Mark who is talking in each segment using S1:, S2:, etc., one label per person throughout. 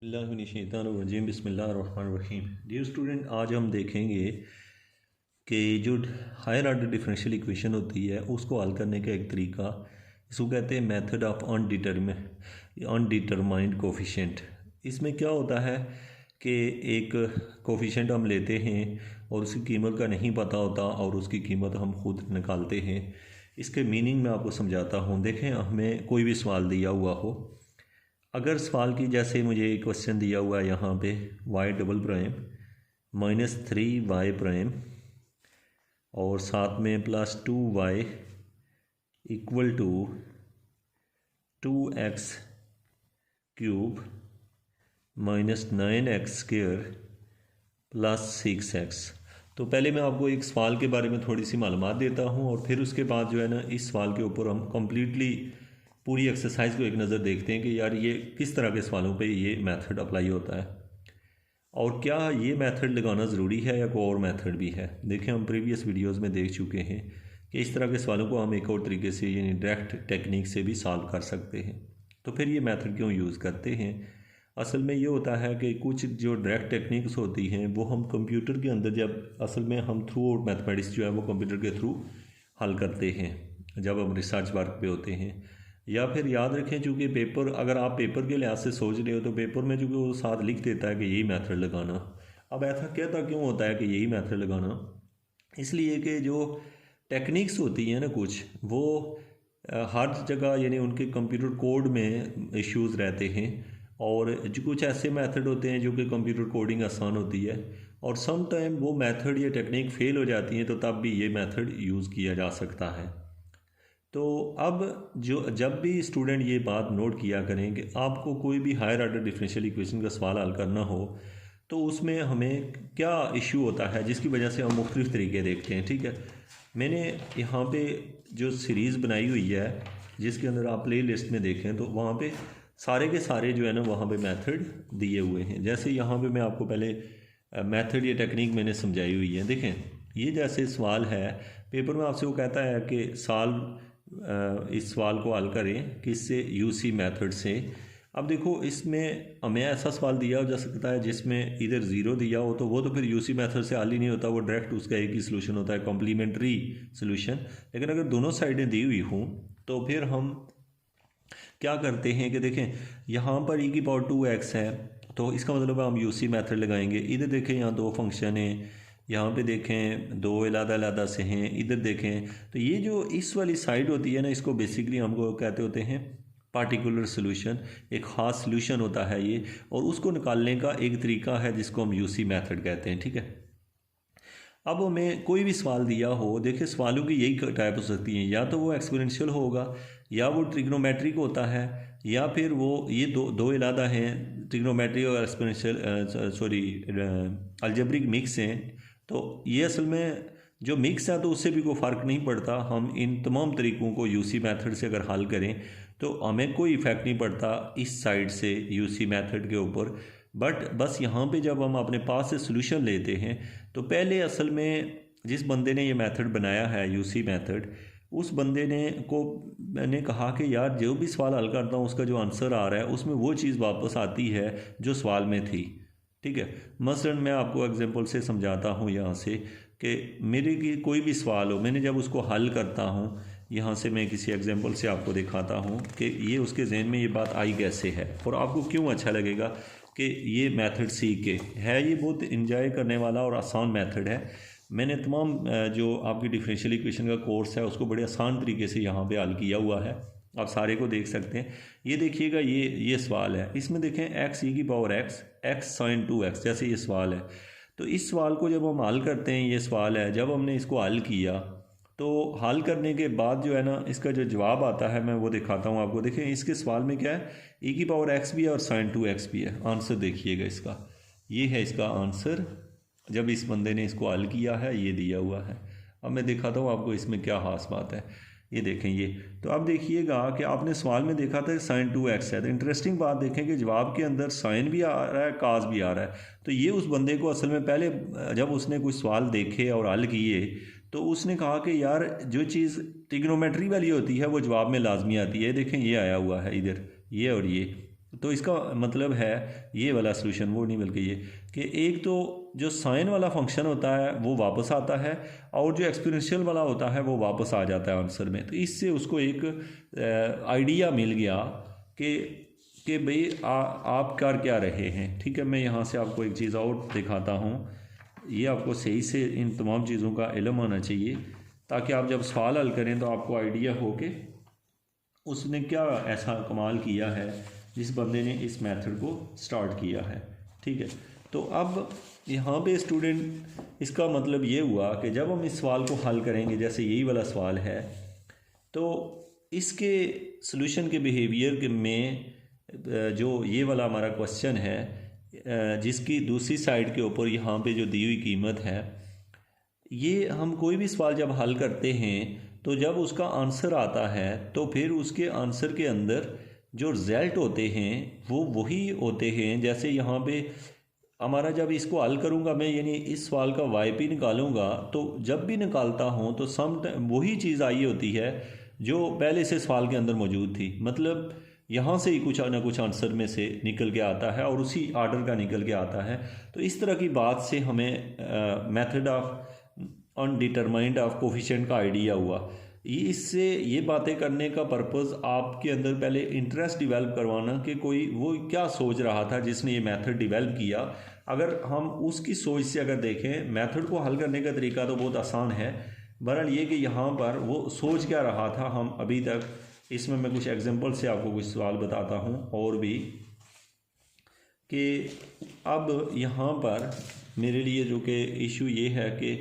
S1: बिस्मिल्लाहिर्रहमानिर्रहीम बिस्मिल्लाहिर्रहमानिर्रहीम। Dear student, आज हम देखेंगे कि जो हायर ऑर्डर डिफरेंशियल इक्वेशन होती है उसको हल करने का एक तरीका, इसको कहते हैं मेथड ऑफ अनडिटरमाइंड कोफिशिएंट। इसमें क्या होता है कि एक कोफिशिएंट हम लेते हैं और उसकी कीमत का नहीं पता होता और उसकी कीमत हम खुद निकालते हैं। इसके मीनिंग मैं आपको समझाता हूँ। देखें, हमें कोई भी सवाल दिया हुआ हो, अगर सवाल की जैसे मुझे एक क्वेश्चन दिया हुआ है यहाँ पे y double prime -3y prime और साथ में +2y equal to 2x cube -9x² +6x। तो पहले मैं आपको एक सवाल के बारे में थोड़ी सी मालूमात देता हूँ और फिर उसके बाद जो है ना, इस सवाल के ऊपर हम कम्प्लीटली पूरी एक्सरसाइज को एक नज़र देखते हैं कि यार ये किस तरह के सवालों पे ये मेथड अप्लाई होता है और क्या ये मेथड लगाना ज़रूरी है या कोई और मेथड भी है। देखें, हम प्रीवियस वीडियोस में देख चुके हैं कि इस तरह के सवालों को हम एक और तरीके से यानी डायरेक्ट टेक्निक से भी सॉल्व कर सकते हैं। तो फिर ये मेथड क्यों यूज़ करते हैं? असल में ये होता है कि कुछ जो डायरेक्ट टेक्निक्स होती हैं वो हम कंप्यूटर के अंदर, जब असल में हम थ्रू आउट मैथमेटिक्स जो है वो कंप्यूटर के थ्रू हल करते हैं जब हम रिसर्च वर्क पे होते हैं। या फिर याद रखें, चूँकि पेपर, अगर आप पेपर के लिहाज से सोच रहे हो तो पेपर में चूँकि वो साथ लिख देता है कि यही मेथड लगाना। अब ऐसा कहता क्यों होता है कि यही मेथड लगाना? इसलिए कि जो टेक्निक्स होती हैं ना कुछ, वो हर जगह यानी उनके कंप्यूटर कोड में इश्यूज़ रहते हैं और जो कुछ ऐसे मेथड होते हैं जो कि कंप्यूटर कोडिंग आसान होती है और सम टाइम वो मेथड या टेक्निक फ़ेल हो जाती हैं, तो तब भी ये मेथड यूज़ किया जा सकता है। तो अब जब भी स्टूडेंट ये बात नोट किया करें कि आपको कोई भी हायर ऑर्डर डिफरेंशियल इक्वेशन का सवाल हल करना हो तो उसमें हमें क्या इशू होता है जिसकी वजह से हम मुख्तलिफ़ तरीके देखते हैं। ठीक है, मैंने यहाँ पे जो सीरीज़ बनाई हुई है जिसके अंदर आप प्ले लिस्ट में देखें तो वहाँ पे सारे के सारे जो है ना वहाँ पे मेथड दिए हुए हैं। जैसे यहाँ पे मैं आपको पहले मेथड या टेक्निक मैंने समझाई हुई है। देखें, ये जैसे सवाल है, पेपर में आपसे वो कहता है कि इस सवाल को हल करें किससे, यूसी मेथड से। अब देखो, इसमें हमें ऐसा सवाल दिया जा सकता है जिसमें इधर ज़ीरो दिया हो तो वो तो फिर यूसी मेथड से हल ही नहीं होता, वो डायरेक्ट उसका एक ही सोल्यूशन होता है, कॉम्प्लीमेंट्री सोल्यूशन। लेकिन अगर दोनों साइडें दी हुई हों तो फिर हम क्या करते हैं कि देखें, यहाँ पर e⁻2x है तो इसका मतलब है हम यूसी मेथड लगाएंगे। इधर देखें, यहाँ दो फंक्शन हैं, यहाँ पे देखें दो अलग-अलग से हैं, इधर देखें तो ये जो इस वाली साइड होती है ना, इसको बेसिकली हमको कहते होते हैं पार्टिकुलर सोल्यूशन। एक ख़ास सोल्यूशन होता है ये, और उसको निकालने का एक तरीका है जिसको हम यूसी मेथड कहते हैं। ठीक है, अब हमें कोई भी सवाल दिया हो, देखिए सवालों की यही टाइप हो सकती हैं, या तो वो एक्सपोनेंशियल होगा या वो ट्रिग्नोमेट्रिक होता है या फिर वो ये दो अलग हैं, ट्रिग्नोमेट्रिक और एक्सपोनेंशियल अलजेब्रिक मिक्स हैं। तो ये असल में जो मिक्स है तो उससे भी कोई फ़र्क नहीं पड़ता। हम इन तमाम तरीक़ों को यूसी मेथड से अगर हल करें तो हमें कोई इफ़ेक्ट नहीं पड़ता इस साइड से यूसी मेथड के ऊपर। बट बस यहाँ पे जब हम अपने पास से सोल्यूशन लेते हैं तो पहले असल में जिस बंदे ने ये मेथड बनाया है यूसी मेथड, उस बंदे मैंने कहा कि यार जो भी सवाल हल करता हूँ उसका जो आंसर आ रहा है उसमें वो चीज़ वापस आती है जो सवाल में थी। ठीक है, मसलन मैं आपको एग्जांपल से समझाता हूँ यहाँ से कि मेरे की कोई भी सवाल हो, मैंने जब उसको हल करता हूँ, यहाँ से मैं किसी एग्जांपल से आपको दिखाता हूँ कि ये उसके जहन में ये बात आई कैसे है और आपको क्यों अच्छा लगेगा कि ये मेथड सीख के है। ये बहुत इंजॉय करने वाला और आसान मेथड है। मैंने तमाम जो आपकी डिफरेंशियल इक्वेशन का कोर्स है उसको बड़े आसान तरीके से यहाँ पे हल किया हुआ है, आप सारे को देख सकते हैं। ये देखिएगा, ये सवाल है, इसमें देखें x sin 2x जैसे ये सवाल है। तो इस सवाल को जब हम हल करते हैं, ये सवाल है, जब हमने इसको हल किया तो हल करने के बाद जो है ना इसका जो जवाब आता है मैं वो दिखाता हूँ आपको। देखें, इसके सवाल में क्या है, e⁻x भी है और sin 2x भी है। आंसर देखिएगा इसका, ये है इसका आंसर जब इस बंदे ने इसको हल किया है, ये दिया हुआ है। अब मैं दिखाता हूँ आपको इसमें क्या खास बात है। ये देखें, ये तो अब देखिएगा कि आपने सवाल में देखा था sin 2x है, तो इंटरेस्टिंग बात देखें कि जवाब के अंदर साइन भी आ रहा है, काज भी आ रहा है। तो ये उस बंदे को असल में पहले जब उसने कुछ सवाल देखे और हल किए तो उसने कहा कि यार जो चीज़ ट्रिग्नोमेट्री वाली होती है वो जवाब में लाजमी आती है। देखें, ये आया हुआ है इधर, ये और ये तो इसका मतलब है ये वाला सोल्यूशन, वो नहीं बल्कि ये कि एक तो जो साइन वाला फंक्शन होता है वो वापस आता है और जो एक्सपोनेंशियल वाला होता है वो वापस आ जाता है आंसर में। तो इससे उसको एक आइडिया मिल गया कि भाई आप कर क्या रहे हैं। ठीक है, मैं यहाँ से आपको एक चीज़ और दिखाता हूँ। ये आपको सही से इन तमाम चीज़ों का इल्म होना चाहिए ताकि आप जब सवाल हल करें तो आपको आइडिया हो कि उसने क्या ऐसा कमाल किया है जिस बंदे ने इस मेथड को स्टार्ट किया है। ठीक है, तो अब यहाँ पे स्टूडेंट इसका मतलब ये हुआ कि जब हम इस सवाल को हल करेंगे, जैसे यही वाला सवाल है, तो इसके सॉल्यूशन के बिहेवियर में जो ये वाला हमारा क्वेश्चन है जिसकी दूसरी साइड के ऊपर यहाँ पे जो दी हुई कीमत है, ये हम कोई भी सवाल जब हल करते हैं तो जब उसका आंसर आता है तो फिर उसके आंसर के अंदर जो रिज़ल्ट होते हैं वो वही होते हैं। जैसे यहाँ पे हमारा जब इसको हल करूँगा मैं, यानी इस सवाल का वाईपी निकालूंगा, तो जब भी निकालता हूँ तो सम वही चीज़ आई होती है जो पहले से सवाल के अंदर मौजूद थी। मतलब यहाँ से ही कुछ ना कुछ आंसर में से निकल के आता है और उसी आर्डर का निकल के आता है। तो इस तरह की बात से हमें method of undetermined of coefficient का आइडिया हुआ। इससे ये बातें करने का पर्पज़ आपके अंदर पहले इंटरेस्ट डेवलप करवाना कि कोई वो क्या सोच रहा था जिसने ये मेथड डेवलप किया। अगर हम उसकी सोच से अगर देखें, मेथड को हल करने का तरीका तो बहुत आसान है, बहरहाल ये कि यहाँ पर वो सोच क्या रहा था हम अभी तक, इसमें मैं कुछ एग्जांपल से आपको कुछ सवाल बताता हूँ और भी कि अब यहाँ पर मेरे लिए जो कि इशू ये है कि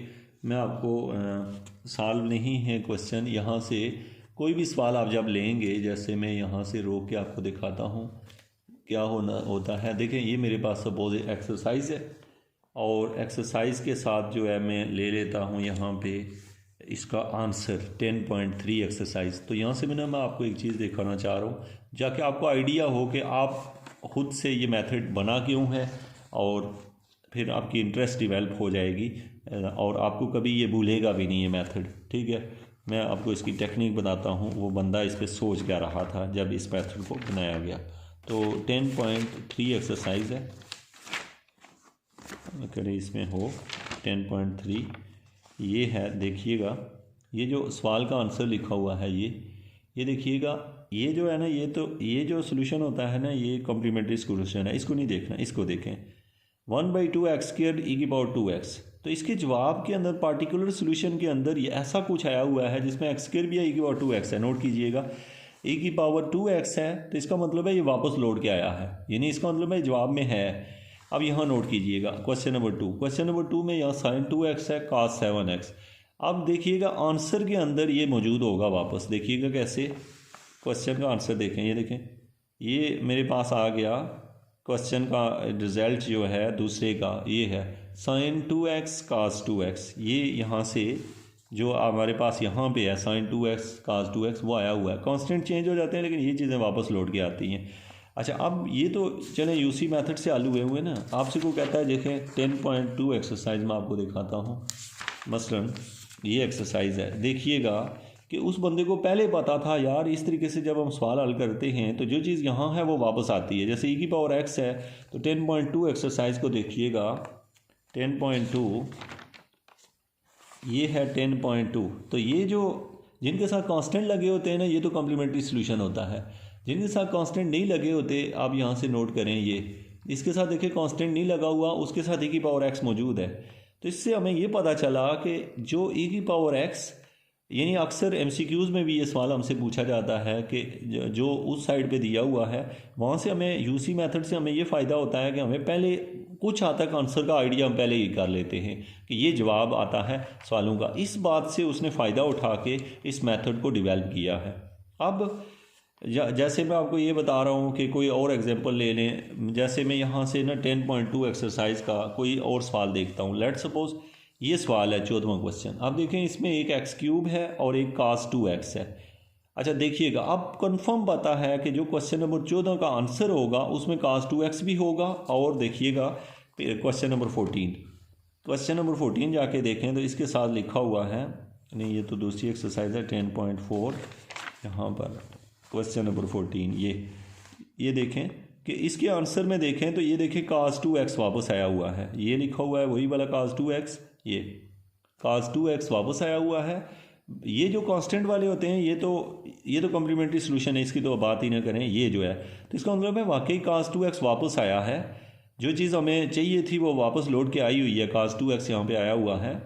S1: मैं आपको सॉल्व नहीं है क्वेश्चन, यहाँ से कोई भी सवाल आप जब लेंगे, जैसे मैं यहाँ से रोक के आपको दिखाता हूँ क्या होता है। देखें, ये मेरे पास सपोज एक्सरसाइज है और एक्सरसाइज के साथ जो है मैं ले लेता हूँ यहाँ पे इसका आंसर 10.3 एक्सरसाइज। तो यहाँ से मैं आपको एक चीज़ दिखाना चाह रहा हूँ जाके आपको आइडिया हो कि आप खुद से ये मेथड बना क्यों है और फिर आपकी इंटरेस्ट डेवलप हो जाएगी और आपको कभी ये भूलेगा भी नहीं ये मेथड। ठीक है, मैं आपको इसकी टेक्निक बताता हूँ, वो बंदा इस पर सोच क्या रहा था जब इस मेथड को बनाया गया। तो 10.3 एक्सरसाइज है, अगर इसमें हो 10.3 ये है। देखिएगा, ये जो सवाल का आंसर लिखा हुआ है ये देखिएगा, ये जो है ना, ये जो सोल्यूशन होता है ना, ये कॉम्प्लीमेंट्री सोल्यूशन है। इसको नहीं देखना, इसको देखें। 1/2x² e⁻²x। तो इसके जवाब के अंदर पार्टिकुलर सोल्यूशन के अंदर ये ऐसा कुछ आया हुआ है जिसमें x² भी है, e⁻²x है। नोट कीजिएगा, e⁻²x है तो इसका मतलब है ये वापस लौट के आया है, यानी इसका मतलब है जवाब में है। अब यहाँ नोट कीजिएगा क्वेश्चन नंबर 2 में यहाँ sin 2x है, cos 7x। अब देखिएगा आंसर के अंदर ये मौजूद होगा वापस। देखिएगा कैसे, क्वेश्चन का आंसर देखें, ये देखें, ये मेरे पास आ गया। क्वेश्चन का रिज़ल्ट जो है दूसरे का ये है sin 2x cos 2x। ये यहाँ से जो हमारे पास यहाँ पे है sin 2x cos 2x वो आया हुआ है। कांस्टेंट चेंज हो जाते हैं लेकिन ये चीज़ें वापस लौट के आती हैं। अच्छा, अब ये तो चलें यूसी मेथड से हल हुए ना। आपसे को कहता है देखें 10.2 एक्सरसाइज में आपको दिखाता हूँ। मसलन ये एक्सरसाइज है, देखिएगा कि उस बंदे को पहले पता था यार इस तरीके से जब हम सवाल हल करते हैं तो जो चीज़ यहाँ है वो वापस आती है। जैसे e⁻x है तो 10.2 एक्सरसाइज को देखिएगा, 10.2 ये है 10.2। तो ये जो जिनके साथ कांस्टेंट लगे होते हैं ना, ये तो कॉम्प्लीमेंट्री सोल्यूशन होता है। जिनके साथ कांस्टेंट नहीं लगे होते, आप यहाँ से नोट करें, ये इसके साथ देखिए कांस्टेंट नहीं लगा हुआ, उसके साथ e⁻x मौजूद है। तो इससे हमें ये पता चला कि जो e⁻x, यानी अक्सर MCQs में भी ये सवाल हमसे पूछा जाता है कि जो उस साइड पे दिया हुआ है वहाँ से हमें यूसी मेथड से हमें ये फ़ायदा होता है कि हमें पहले कुछ हद तक आंसर का आइडिया हम पहले ही कर लेते हैं कि ये जवाब आता है सवालों का। इस बात से उसने फ़ायदा उठा के इस मेथड को डेवलप किया है। अब जैसे मैं आपको ये बता रहा हूँ कि कोई और एग्जांपल ले लें। जैसे मैं यहाँ से ना 10.2 एक्सरसाइज का कोई और सवाल देखता हूँ। लेट्स सपोज ये सवाल है 14वां क्वेश्चन। अब देखें, इसमें एक x³ है और एक cos 2x है। अच्छा देखिएगा, अब कंफर्म पता है कि जो क्वेश्चन नंबर 14 का आंसर होगा उसमें cos 2x भी होगा। और देखिएगा क्वेश्चन नंबर 14 जाके देखें तो इसके साथ लिखा हुआ है, नहीं ये तो दूसरी एक्सरसाइज है 10.4। यहाँ पर क्वेश्चन नंबर 14 ये देखें कि इसके आंसर में देखें तो ये देखें cos 2x वापस आया हुआ है, ये लिखा हुआ है वही वाला cos 2x, ये cos 2x वापस आया हुआ है। ये जो कांस्टेंट वाले होते हैं ये तो कॉम्प्लीमेंट्री सोल्यूशन है, इसकी तो बात ही ना करें। ये जो है तो इसका मतलब है वाकई cos 2x वापस आया है, जो चीज़ हमें चाहिए थी वो वापस लौट के आई हुई है, cos 2x यहाँ पे आया हुआ है।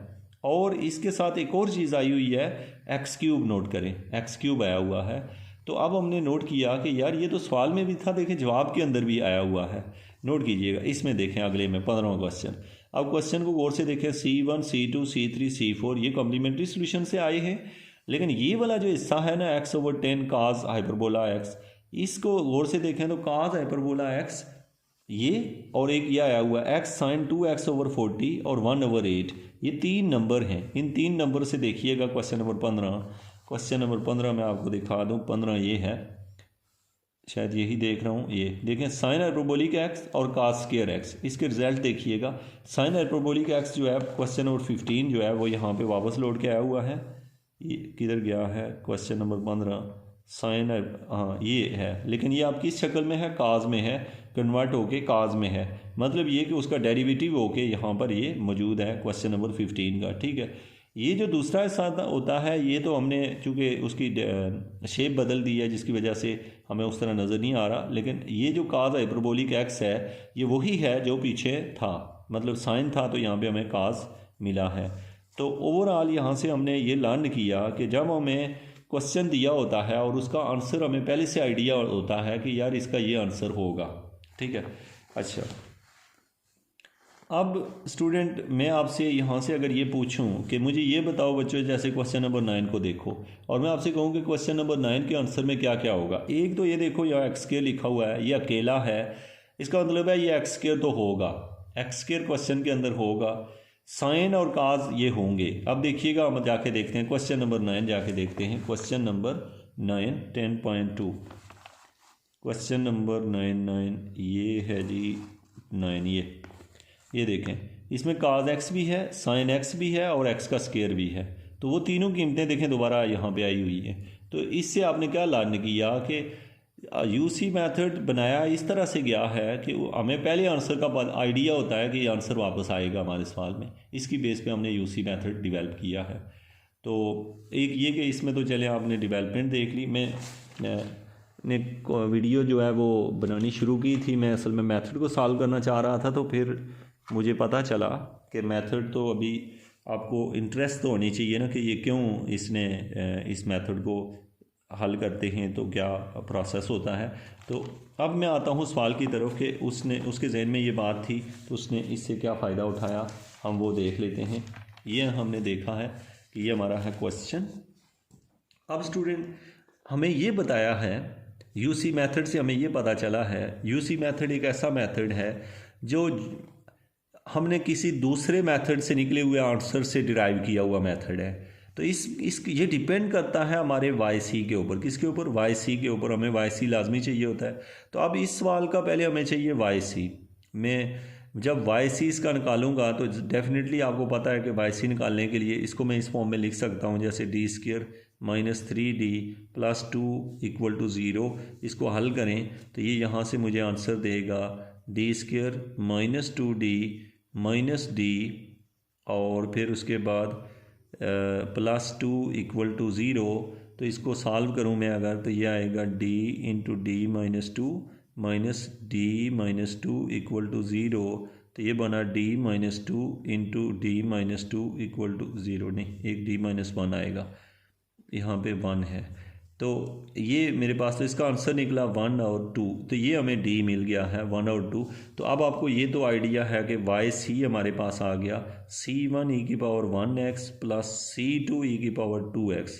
S1: और इसके साथ एक और चीज़ आई हुई है, x³ नोट करें, x³ आया हुआ है। तो अब हमने नोट किया कि यार ये तो सवाल में भी था, देखें जवाब के अंदर भी आया हुआ है। नोट कीजिएगा, इसमें देखें अगले में 15वां क्वेश्चन। अब क्वेश्चन को गौर से देखें, C1 C2 C3 C4 ये कॉम्प्लीमेंट्री सोल्यूशन से आए हैं, लेकिन ये वाला जो हिस्सा है ना x/10 cos हाइपरबोला x, इसको गौर से देखें तो cos हाइपरबोला x ये, और एक ये आया हुआ x sin 2x/40 और 1/8, ये 3 नंबर हैं। इन 3 नंबर से देखिएगा क्वेश्चन नंबर 15। क्वेश्चन नंबर 15 मैं आपको दिखा दूं, 15 ये है, शायद यही देख रहा हूँ, ये देखें साइन हाइपरबोलिक x और cos स्क्वायर x, इसके रिजल्ट देखिएगा। साइन हाइपरबोलिक x जो है क्वेश्चन नंबर 15 जो है वो यहाँ पे वापस लौट के आया हुआ है। ये किधर गया है क्वेश्चन नंबर 15, साइन, हाँ ये है, लेकिन ये आप किस शक्ल में है, cos में है, कन्वर्ट होके cos में है, मतलब ये कि उसका डेरिवेटिव होके यहाँ पर ये मौजूद है क्वेश्चन नंबर 15 का। ठीक है, ये जो दूसरा हिस्सा होता है ये तो हमने चूँकि उसकी शेप बदल दी है जिसकी वजह से हमें उस तरह नज़र नहीं आ रहा, लेकिन ये जो cos हाइपरबोलिक x है ये वही है जो पीछे था, मतलब साइन था तो यहाँ पे हमें cos मिला है। तो ओवरऑल यहाँ से हमने ये लर्न किया कि जब हमें क्वेश्चन दिया होता है और उसका आंसर हमें पहले से आइडिया होता है कि यार इसका ये आंसर होगा। ठीक है, अच्छा अब स्टूडेंट मैं आपसे यहाँ से अगर ये पूछूं कि मुझे ये बताओ बच्चों, जैसे क्वेश्चन नंबर 9 को देखो और मैं आपसे कहूँ कि क्वेश्चन नंबर 9 के आंसर में क्या क्या होगा। एक तो ये देखो यहाँ x² लिखा हुआ है, ये अकेला है, इसका मतलब है ये x² तो होगा, x² क्वेश्चन के अंदर होगा, साइन और cos ये होंगे। अब देखिएगा हम जाके देखते हैं क्वेश्चन नंबर 9, जाके देखते हैं क्वेश्चन नंबर 9 10.2, क्वेश्चन नंबर 9 ये है जी 9, ये देखें इसमें cos x भी है, sin x भी है और x का स्क्वायर भी है, तो वो तीनों कीमतें देखें दोबारा यहाँ पे आई हुई हैं। तो इससे आपने क्या लर्न किया कि यूसी मेथड बनाया इस तरह से गया है कि हमें पहले आंसर का आइडिया होता है कि ये आंसर वापस आएगा हमारे सवाल में, इसकी बेस पे हमने यूसी मेथड डेवलप किया है। तो एक ये कि इसमें तो चले आपने डेवलपमेंट देख ली, मैंने वीडियो जो है वो बनानी शुरू की थी, मैं असल में मेथड को सॉल्व करना चाह रहा था, तो फिर मुझे पता चला कि मेथड तो अभी आपको इंटरेस्ट तो होनी चाहिए ना कि ये क्यों इसने इस मेथड को हल करते हैं, तो क्या प्रोसेस होता है। तो अब मैं आता हूँ सवाल की तरफ कि उसके जहन में ये बात थी तो उसने इससे क्या फ़ायदा उठाया, हम वो देख लेते हैं। ये हमने देखा है कि ये हमारा है क्वेश्चन। अब स्टूडेंट हमें ये बताया है यूसी मेथड से, हमें ये पता चला है यूसी मेथड एक ऐसा मेथड है जो हमने किसी दूसरे मेथड से निकले हुए आंसर से डिराइव किया हुआ मेथड है। तो ये डिपेंड करता है हमारे YC के ऊपर, किसके ऊपर, YC के ऊपर। हमें YC लाजमी चाहिए होता है। तो अब इस सवाल का पहले हमें चाहिए YC। मैं जब YC इसका निकालूंगा तो डेफिनेटली आपको पता है कि YC निकालने के लिए इसको मैं इस फॉर्म में लिख सकता हूँ, जैसे d² - 3d + 2 = 0। इसको हल करें तो ये यहाँ से मुझे आंसर देगा d² - 2d - d और फिर उसके बाद +2 = 0। तो इसको सॉल्व करूँ मैं अगर, तो ये आएगा d × d - 2 - d - 2 = 0। तो ये बना d - 2 × d - 2 = 0, नहीं एक d - 1 आएगा, यहाँ पे 1 है। तो ये मेरे पास तो इसका आंसर निकला 1 और 2, तो ये हमें D मिल गया है 1 और 2। तो अब आपको ये तो आइडिया है कि YC हमारे पास आ गया C1 e⁻1x + C2 e⁻2x।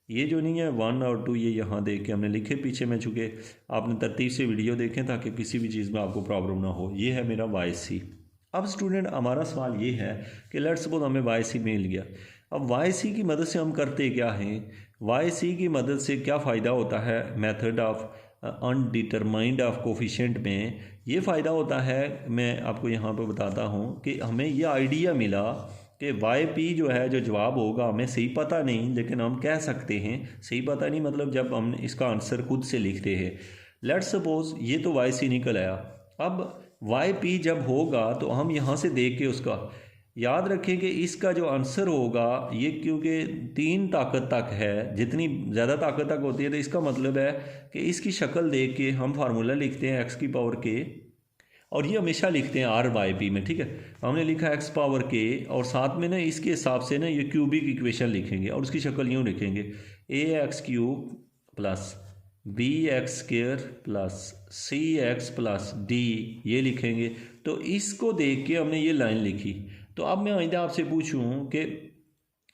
S1: ये जो नहीं है 1 और 2 ये यहाँ देख के हमने लिखे पीछे में, चूँकि आपने तरतीब से वीडियो देखें ताकि किसी भी चीज़ में आपको प्रॉब्लम ना हो। ये है मेरा YC। अब स्टूडेंट हमारा सवाल ये है कि लेट्स सपोज हमें YC मिल गया। अब YC की मदद से हम करते क्या हैं, YC की मदद से क्या फ़ायदा होता है method of undetermined of coefficient में। ये फ़ायदा होता है, मैं आपको यहाँ पर बताता हूँ कि हमें यह आइडिया मिला कि YP जो है जो जवाब होगा हमें सही पता नहीं, लेकिन हम कह सकते हैं सही पता नहीं मतलब जब हम इसका आंसर खुद से लिखते हैं, लेट्स सपोज ये तो वाई सी निकल आया। अब वाई पी जब होगा तो हम यहाँ से देख के उसका याद रखें कि इसका जो आंसर होगा ये, क्योंकि 3 ताकत तक है, जितनी ज़्यादा ताकत तक होती है तो इसका मतलब है कि इसकी शक्ल देख के हम फार्मूला लिखते हैं एक्स की पावर के, और ये हमेशा लिखते हैं आर वाई पी में, ठीक है। हमने लिखा एक्स पावर के और साथ में ना इसके हिसाब से ना ये क्यूबिक इक्वेशन लिखेंगे और उसकी शक्ल यूँ लिखेंगे A X cube plus B X square plus C X plus D, ये लिखेंगे। तो इसको देख के हमने ये लाइन लिखी। तो अब मैं आइंदा आपसे पूछूं कि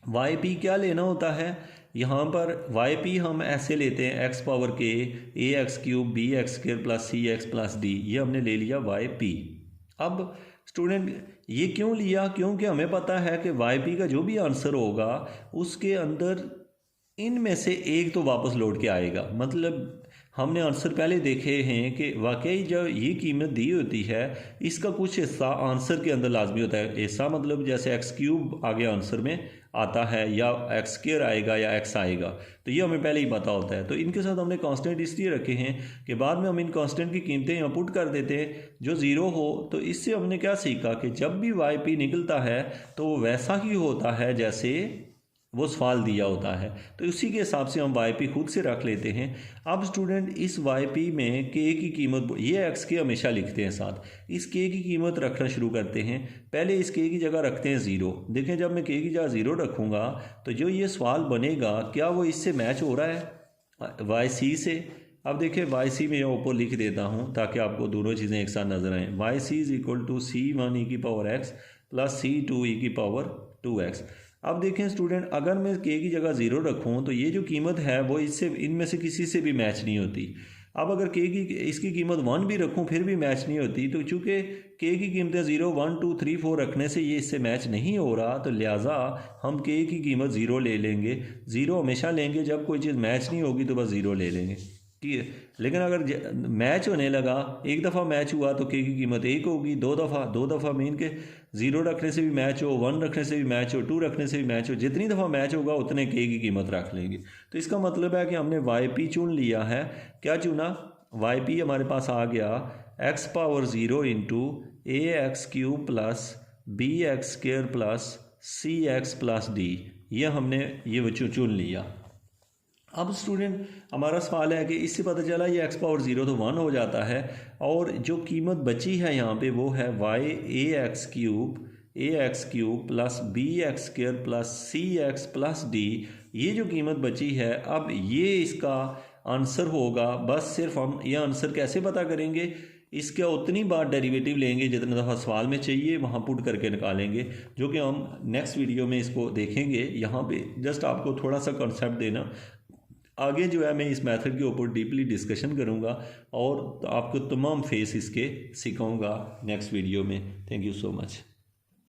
S1: वाई पी क्या लेना होता है। यहाँ पर वाई पी हम ऐसे लेते हैं एक्स पावर के A X cube B X square plus C X plus D, ये हमने ले लिया वाई पी। अब स्टूडेंट ये क्यों लिया, क्योंकि हमें पता है कि वाई पी का जो भी आंसर होगा उसके अंदर इनमें से एक तो वापस लौट के आएगा। मतलब हमने आंसर पहले देखे हैं कि वाकई जब ये कीमत दी होती है इसका कुछ हिस्सा आंसर के अंदर लाजमी होता है। हिस्सा मतलब जैसे एक्स क्यूब आगे आंसर में आता है या एक्स स्क्वायर आएगा या एक्स आएगा, तो ये हमें पहले ही पता होता है। तो इनके साथ हमने कांस्टेंट इसलिए रखे हैं कि बाद में हम इन कांस्टेंट की कीमतें यहाँ पुट कर देते हैं जो ज़ीरो हो। तो इससे हमने क्या सीखा कि जब भी वाई पी निकलता है तो वो वैसा ही होता है जैसे वो सवाल दिया होता है। तो उसी के हिसाब से हम वाई पी खुद से रख लेते हैं। अब स्टूडेंट इस वाई पी में के की कीमत, ये एक्स के हमेशा लिखते हैं साथ, इस के की कीमत रखना शुरू करते हैं। पहले इस के की जगह रखते हैं ज़ीरो। देखें जब मैं के की जगह ज़ीरो रखूँगा तो जो ये सवाल बनेगा क्या वो इससे मैच हो रहा है वाई सी से। अब देखिए वाई सी में ऊपर लिख देता हूँ ताकि आपको दोनों चीज़ें एक साथ नजर आएँ। Y C is equal to C1 E की पावर एक्स प्लस C2 ई की पावर 2x। अब देखें स्टूडेंट अगर मैं के की जगह ज़ीरो रखूं तो ये जो कीमत है वो इससे इनमें से किसी से भी मैच नहीं होती। अब अगर के की इसकी कीमत 1 भी रखूं फिर भी मैच नहीं होती। तो चूँकि के की कीमतें 0 1 2 3 4 रखने से ये इससे मैच नहीं हो रहा, तो लिहाजा हम के की कीमत 0 ले लेंगे। 0 हमेशा लेंगे, जब कोई चीज़ मैच नहीं होगी तो बस 0 ले लेंगे, ठीक है। लेकिन अगर मैच होने लगा, एक दफ़ा मैच हुआ तो के की कीमत 1 होगी, दो दफ़ा मीन के 0 रखने से भी मैच हो, 1 रखने से भी मैच हो, 2 रखने से भी मैच हो, जितनी दफ़ा मैच होगा उतने के की कीमत रख लेंगे। तो इसका मतलब है कि हमने वाई पी चुन लिया है। क्या चुना? वाई पी हमारे पास आ गया X power 0 into A X cube plus B X square plus C X plus D, ये हमने ये चुन लिया। अब स्टूडेंट हमारा सवाल है कि इससे पता चला ये एक्स पावर 0 तो 1 हो जाता है, और जो कीमत बची है यहाँ पे वो है Y A X cube plus B X square plus C X plus D, ये जो कीमत बची है अब ये इसका आंसर होगा। बस सिर्फ हम ये आंसर कैसे पता करेंगे, इसका उतनी बार डेरिवेटिव लेंगे जितना दफ़ा सवाल में चाहिए वहाँ पुट करके निकालेंगे, जो कि हम नेक्स्ट वीडियो में इसको देखेंगे। यहाँ पे जस्ट आपको थोड़ा सा कॉन्सेप्ट देना, आगे जो है मैं इस मेथड के ऊपर डीपली डिस्कशन करूँगा और आपको तमाम फेस इसके सिखाऊँगा नेक्स्ट वीडियो में। Thank you so much.